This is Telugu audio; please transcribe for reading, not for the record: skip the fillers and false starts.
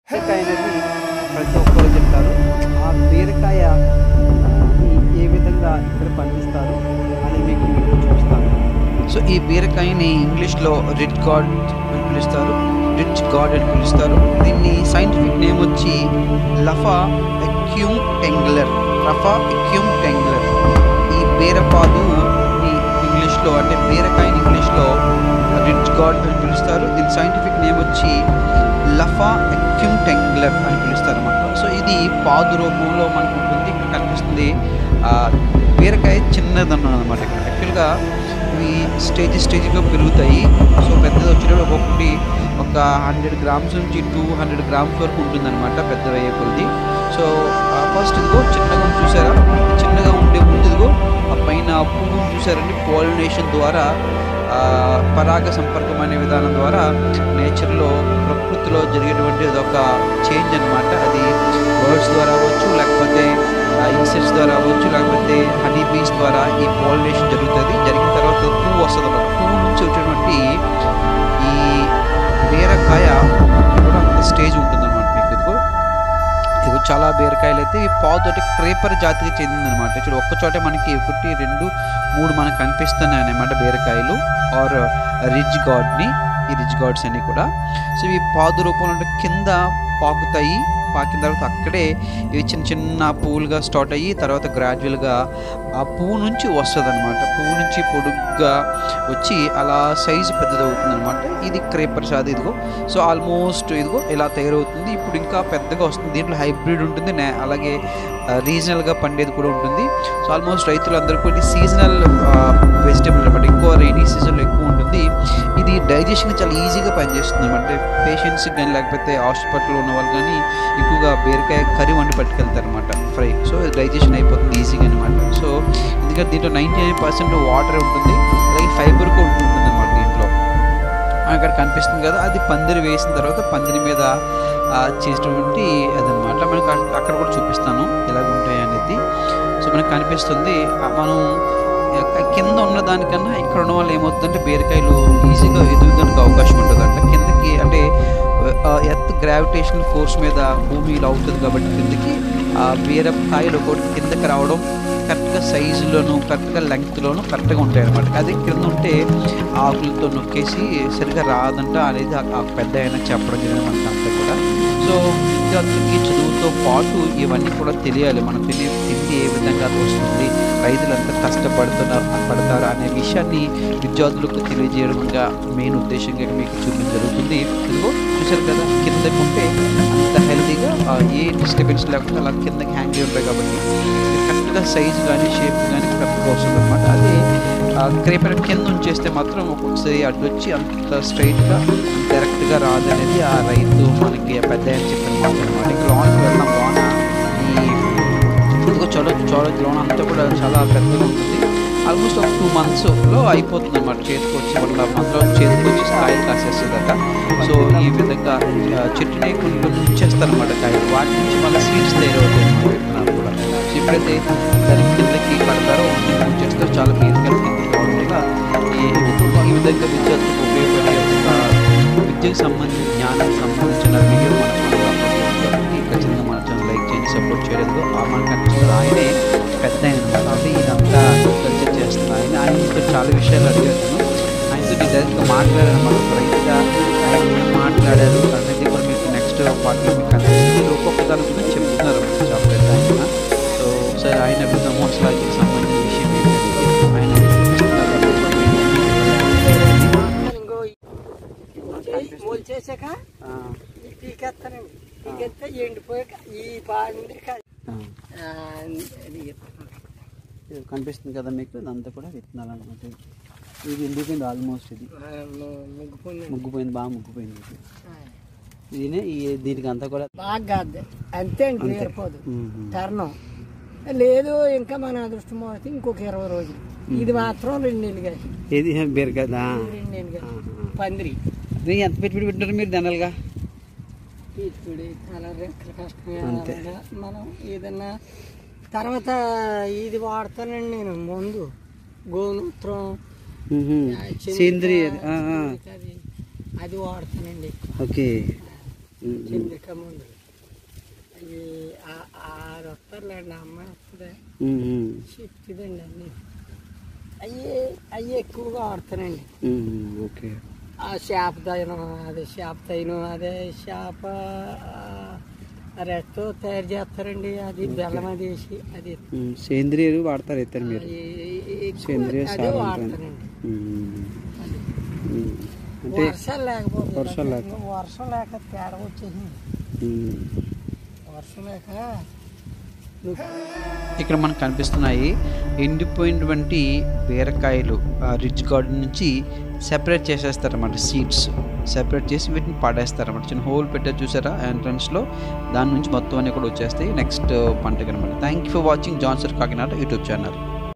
బీరకాయ అనేది ప్రతి ఒక్కరు తింటారు. ఆ బీరకాయ ఏ విధంగా ఇక్కడ పండిస్తారు అని మీకు చూపిస్తాను. సో ఈ బీరకాయని ఇంగ్లీష్లో రిచ్ గాడ్ అని పిలుస్తారు. దీన్ని సైంటిఫిక్ నేమ్ వచ్చి లఫా ఎక్యూమ్ టెంగ్లర్. ఈ బీరపాదు ఇంగ్లీష్లో అంటే బీరకాయని ఇంగ్లీష్లో రిచ్ గాడ్ అని పిలుస్తారు. దీని సైంటిఫిక్ నేమ్ వచ్చి లఫా ఎక్యూమ్ టెంగ్లర్ అని పిలుస్తారు అన్నమాట. సో ఇది పాదు రూపంలో మనకు ఉంటుంది. ఇక్కడ కనిపిస్తుంది బీరకాయ చిన్నదన్నమాట. ఇక్కడ యాక్చువల్గా ఇవి స్టేజ్గా పెరుగుతాయి. సో పెద్దది వచ్చినప్పుడు ఒక్కొక్కటి ఒక 100 grams నుంచి 200 grams వరకు ఉంటుందన్నమాట పెద్ద అయ్యే కొద్ది. సో ఫస్ట్ ఇదిగో చిన్నగా చూసారా, చిన్నగా ఉండే ముందు ఇదిగో ఆ పైన పువ్వును చూసారండి. పాలినేషన్ ద్వారా పరాగ సంపర్కం అనే విధానం ద్వారా నేచర్లో ప్రకృతిలో జరిగేటువంటి అదొక చేంజ్ అనమాట. అది బర్డ్స్ ద్వారా అవ్వచ్చు, లేకపోతే ఇన్సెక్ట్స్ ద్వారా అవ్వచ్చు, లేకపోతే హనీ బీస్ ద్వారా ఈ పాలినేషన్ జరుగుతుంది. జరిగిన తర్వాత పువ్వు వస్తుంది అన్నమాట. పువ్వు నుంచి వచ్చేటువంటి ఈ బీరకాయ కూడా అంత స్టేజ్ ఉంటుందన్నమాట. మీకు ఇదిగో చాలా బీరకాయలు అయితే ఈ పాదు అంటే క్రేపర్ జాతికి చెందిందనమాట. చూడు ఒక్కచోటే మనకి 1, 2, 3 మనకు కనిపిస్తున్నాయి అన్నమాట బీరకాయలు ఆర్ రిచ్ గాడ్స్ అన్నీ కూడా. సో ఇవి పాదు రూపంలో కింద పాకుతాయి. పాకిన తర్వాత అక్కడే ఇవి చిన్న చిన్న పువ్వులుగా స్టార్ట్ అయ్యి తర్వాత గ్రాడ్యువల్గా ఆ పువ్వు నుంచి వస్తుంది అనమాట. పువ్వు నుంచి పొడుగ్గా వచ్చి అలా సైజు పెద్దదవుతుంది అనమాట. ఇది క్రేపర్ జాతి. ఇదిగో సో ఆల్మోస్ట్ ఇదిగో ఇలా తయారవుతుంది. ఇప్పుడు ఇంకా పెద్దగా వస్తుంది. దీంట్లో హైబ్రిడ్ ఉంటుంది, అలాగే రీజనల్గా పండేది కూడా ఉంటుంది. సో ఆల్మోస్ట్ రైతులందరూ కూడా సీజనల్ వెజిటేబుల్ అనమాట. ఎక్కువ రైనీ సీజన్లో ఎక్కువ ఉంటుంది. ఇది డైజెషన్ చాలా ఈజీగా పనిచేస్తుంది అనమాట. పేషెంట్స్కి కానీ లేకపోతే హాస్పిటల్లో ఉన్న వాళ్ళు కానీ ఎక్కువగా బీరకాయ కర్రీ వండి పట్టుకెళ్తారు అనమాట, ఫ్రై. సో డైజెషన్ అయిపోతుంది ఈజీగా అనమాట. సో ఎందుకంటే దీంట్లో 99% వాటర్ ఉంటుంది, అలాగే ఫైబర్ కూడా ఉంటుంది అనమాట దీంట్లో. అక్కడ కనిపిస్తుంది కదా, అది పందిరి వేసిన తర్వాత పందిరి మీద చేసేటువంటి అదనమాట. మనకు అక్కడ కూడా చూపిస్తాను ఎలాగ ఉంటాయి అనేది. సో మనకు కనిపిస్తుంది. మనం కింద ఉన్న దానికన్నా ఇక్కడ ఉన్న వాళ్ళు ఏమవుతుందంటే బీరకాయలు ఈజీగా ఎదుగుదడానికి అవకాశం ఉంటుందంట. కిందకి అంటే ఎర్త్ గ్రావిటేషన్ ఫోర్స్ మీద భూమి ఇలా అవుతుంది కాబట్టి కిందకి ఆ బీరకాయలు ఒకటి కిందకి రావడం కరెక్ట్గా సైజులోను కరెక్ట్గా లెంగ్త్లోను కరెక్ట్గా ఉంటాయి అన్నమాట. అది కింద ఉంటే ఆకులతో నొక్కేసి సరిగ్గా రాదంట అనేది ఆ పెద్ద అయినా చెప్పడం జరిగింది మనకి అంతా కూడా. సో విద్యార్థులకి చదువుతో పాటు ఇవన్నీ కూడా తెలియాలి. మనం తిండి ఏ విధంగా వస్తుంది, రైతులంతా పడతారు అనే విషయాన్ని విద్యార్థులకు తెలియజేయడంగా మెయిన్ ఉద్దేశంగా మీకు చూపించగలుగుతుంది. ఇదిగో చూసారు కదా, కిందకి ఉంటే అంత హెల్తీగా ఏ డిస్టర్బెన్స్ లేకుండా అలా కిందకి హ్యాంగ్ అయి ఉంటాయి కాబట్టి కరెక్ట్గా సైజు కానీ షేప్ కానీ కరెక్ట్గా వస్తుంది అనమాట. అదే క్రేపర్ కింద ఉంచేస్తే మాత్రం ఒక్కొక్కసారి అడ్డొచ్చి అంత స్ట్రైట్గా డైరెక్ట్గా రాదనేది ఆ రైతు మనకి పెద్ద అని చెప్పిన మాట అనమాట. ఇంకా లోన్కి వెళ్ళడం లోన ఇదిగో లోన్ అంతా కూడా చాలా పెద్దగా ఉంటుంది. ఆల్మోస్ట్ ఒక 2 monthsలో అయిపోతుంది అనమాట. చేతికి వచ్చి 1.5 monthలో చేతికి వచ్చి కాయలు కాసేస్తుందట. సో ఈ విధంగా చెట్టుని కొన్ని ఉంచేస్తారనమాట కాయలు. వాటి నుంచి మళ్ళీ సీడ్స్ తయారవుతాయి విత్తనాలు కూడా. సో ఎప్పుడైతే దాని కిందకి పడతారో ఉంచేస్తారు, చాలా బీరకాయలు కిందకి రావడం వల్ల ఈ విధంగా విద్యార్థులకు ఉపయోగపడే విద్యకు సంబంధించిన జ్ఞానానికి సంబంధించిన వీడియో మన ఛానల్ ఖచ్చితంగా మన ఛానల్ లైక్ చేయండి, సపోర్ట్ చేయలేదు. మనకు కనిపిస్తుంది ఆయనే పెద్ద ఆయన అది ఇదంతా కల్చర్ చేస్తున్నారు. ఆయనతో చాలా విషయాలు అడిగాను. ఆయనతో డైరెక్ట్గా మాట్లాడాను. మనకు రైతుగా ఆయన ఏం మాట్లాడారు అనేది కూడా మీకు నెక్స్ట్ పార్ట్లో మీకు కనిపిస్తుంది. ఒక్కొక్క దాని గురించి చెప్తున్నారు చాలా పెద్ద ఆయన. సో ఒకసారి ఆయన అడుగుతాము అసలు వాటికి సంబంధించిన విషయం ఏంటంటే ఆయన చేసాక పీకెత్తానండి. పీకెత్తే ఎండిపోయాక ఈ పాడి కనిపిస్తుంది కదా మీకు, ఇదంతా కూడా విత్తనాలు అనమాట. ఇది ఎండిపోయింది ఆల్మోస్ట్. ఇది ముగ్గుపోయింది, బాగా ముగ్గుపోయింది. ఇది దీనికి అంతా కూడా బాగా అంతే అండి, తరుణం లేదు. ఇంకా మన అదృష్టం అయితే ఇంకొక 20 రోజులు. ఇది మాత్రం 2 నెలలుగా. ఏది బీరకాయ 2 నెలలుగా పందిరి. ఎంత పెట్టుబడి పెట్టారు మీరు జనరల్గా? పెట్టుబడి చాలా రెక్కల కష్టమే. మనం ఏదన్నా తర్వాత ఇది వాడతానండి నేను, ముందు గోమూత్రం సేంద్రియ అది వాడతానండి. ఓకే, చంద్రిక మందులు అవి ఆరు వస్తారులేండి అమ్మాయి వస్తుంది చెప్తుందండి అన్నీ అవి ఎక్కువగా వాడతానండి. ఓకే. ఆ చేప తైనం అదే చేప రెట్టు తయారు చేస్తారండి. అది బెల్లం అది వేసి అది సేంద్రియ వాడతారు ఇద్దరు మీరు? సేంద్రియ అదే వాడతానండి. వర్షాలు లేకపోతే వర్షం లేక తేడా వచ్చేసింది. వర్షం లేక ఇక్కడ మనకు కనిపిస్తున్నాయి ఎండిపోయినటువంటి బీరకాయలు రిచ్ గార్డెన్ నుంచి సెపరేట్ చేసేస్తారన్నమాట. సీడ్స్ సెపరేట్ చేసి వీటిని పడేస్తారన్నమాట. చిన్న హోల్ పెట్టారు చూసారా ఎంట్రన్స్లో, దాని నుంచి మొత్తం అన్నీ కూడా వచ్చేస్తాయి నెక్స్ట్ పంటకి అనమాట. Thank you for watching Johnson Kakinada YouTube channel.